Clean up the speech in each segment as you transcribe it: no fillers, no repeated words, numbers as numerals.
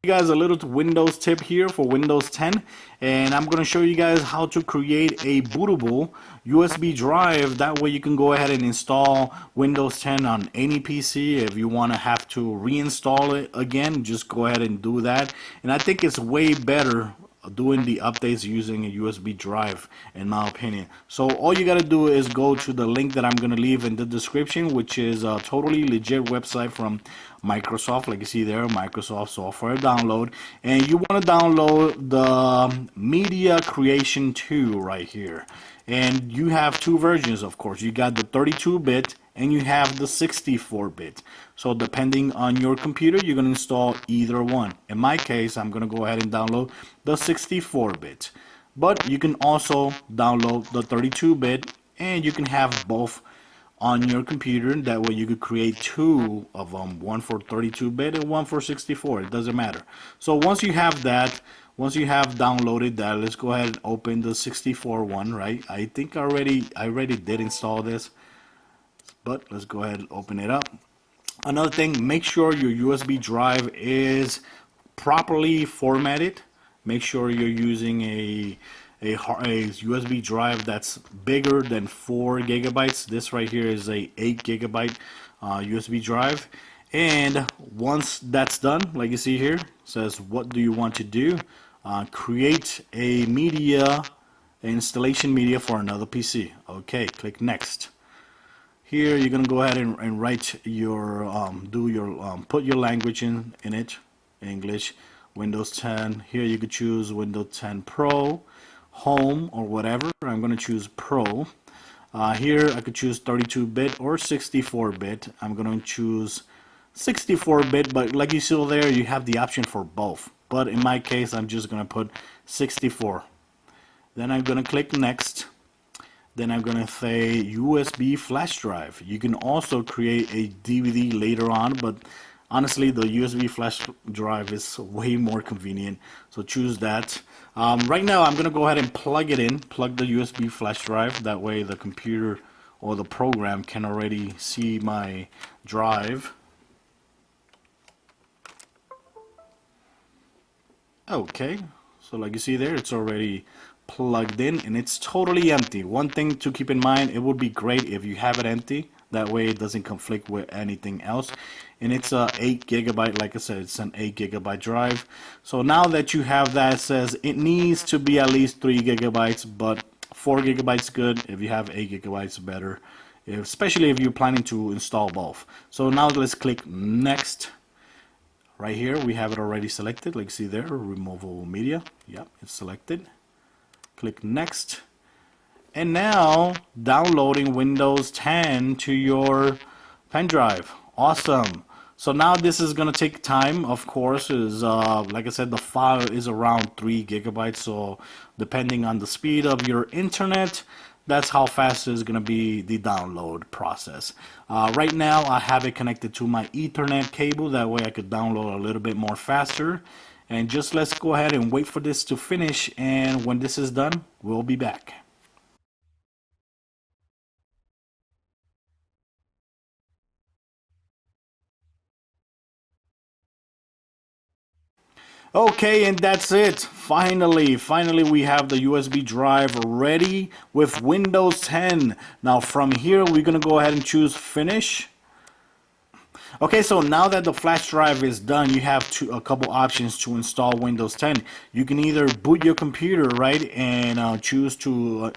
You guys a little Windows tip here for Windows 10, and I'm going to show you guys how to create a bootable USB drive. That way you can go ahead and install Windows 10 on any PC. If you want to have to reinstall it again, just go ahead and do that. And I think it's way better doing the updates using a USB drive, in my opinion. So all you got to do is go to the link that I'm going to leave in the description, which is a totally legit website from Microsoft. Like you see there, Microsoft software download, and you want to download the Media Creation 2 right here. And you have two versions, of course. You got the 32-bit and you have the 64-bit. So depending on your computer, you're going to install either one. In my case, I'm going to go ahead and download the 64-bit. But you can also download the 32-bit, and you can have both on your computer. That way you could create two of them, one for 32-bit and one for 64. It doesn't matter. So once you have that, once you have downloaded that, let's go ahead and open the 64 one, right? I think I already did install this, but let's go ahead and open it up. Another thing, make sure your USB drive is properly formatted. Make sure you're using a USB drive that's bigger than 4 gigabytes. This right here is a 8 gigabyte USB drive. And once that's done, like you see here, it says what do you want to do? Create a media installation media for another PC. Okay, click next. Here you're gonna go ahead and write your put your language in it, English, Windows 10. Here you could choose Windows 10 Pro, Home, or whatever. I'm gonna choose Pro. Here I could choose 32-bit or 64-bit. I'm gonna choose 64-bit, but like you see there, you have the option for both. But in my case, I'm just gonna put 64. Then I'm gonna click next. Then I'm gonna say USB flash drive. You can also create a DVD later on, but honestly, the USB flash drive is way more convenient. So choose that. Right now, I'm gonna go ahead and plug it in. Plug the USB flash drive. That way, the computer or the program can already see my drive. Okay, so like you see there, it's already plugged in and it's totally empty. One thing to keep in mind, it would be great if you have it empty. That way it doesn't conflict with anything else. And it's a 8 gigabyte, like I said, it's an 8 gigabyte drive. So now that you have that, it says it needs to be at least 3 gigabytes, but 4 gigabytes good. If you have 8 gigabytes, better, especially if you're planning to install both. So now let's click next. Right here we have it already selected, like see there, removable media. Yep, it's selected. Click next. And now downloading Windows 10 to your pen drive. Awesome. So now this is gonna take time, of course. Is like I said, the file is around 3 gigabytes, so depending on the speed of your internet, that's how fast is going to be the download process. Right now I have it connected to my Ethernet cable, that way I could download a little bit more faster. And just let's go ahead and wait for this to finish, and when this is done, we'll be back. Okay, and that's it. Finally we have the USB drive ready with Windows 10. Now from here, we're gonna go ahead and choose finish. Okay, so now that the flash drive is done, you have a couple options to install Windows 10. You can either boot your computer, right, and choose to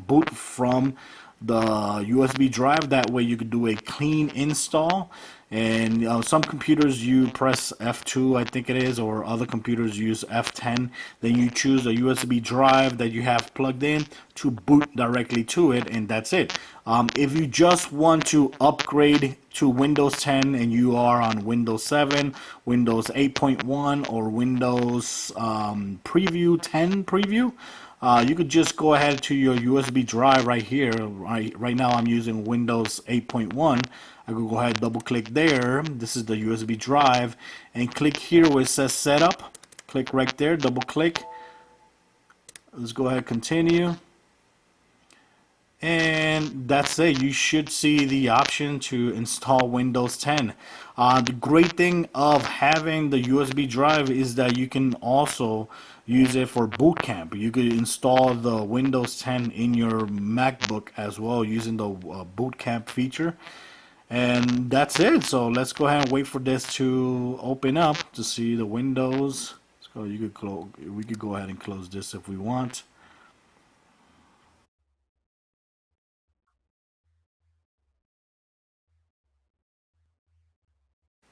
boot from the USB drive. That way you could do a clean install. And some computers you press F2, I think it is, or other computers use F10. Then you choose a USB drive that you have plugged in to boot directly to it, and that's it. If you just want to upgrade to Windows 10 and you are on Windows 7, Windows 8.1, or Windows Preview 10 Preview, you could just go ahead to your USB drive right here. Right now I'm using Windows 8.1. I could go ahead and double click there. This is the USB drive, and click here where it says setup. Click right there, double click. Let's go ahead and continue. And that's it. You should see the option to install Windows 10. The great thing of having the USB drive is that you can also use it for boot camp. You could install the Windows 10 in your MacBook as well using the boot camp feature. And that's it. So let's go ahead and wait for this to open up to see the Windows. So you could close. We could go ahead and close this if we want.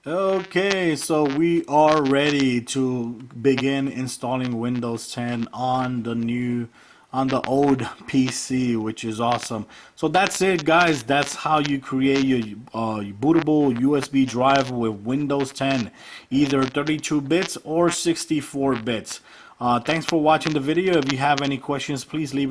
Okay, so we are ready to begin installing Windows 10 on the old PC, which is awesome. So that's it, guys. That's how you create your bootable USB drive with Windows 10, either 32 bits or 64 bits. Thanks for watching the video. If you have any questions, please leave it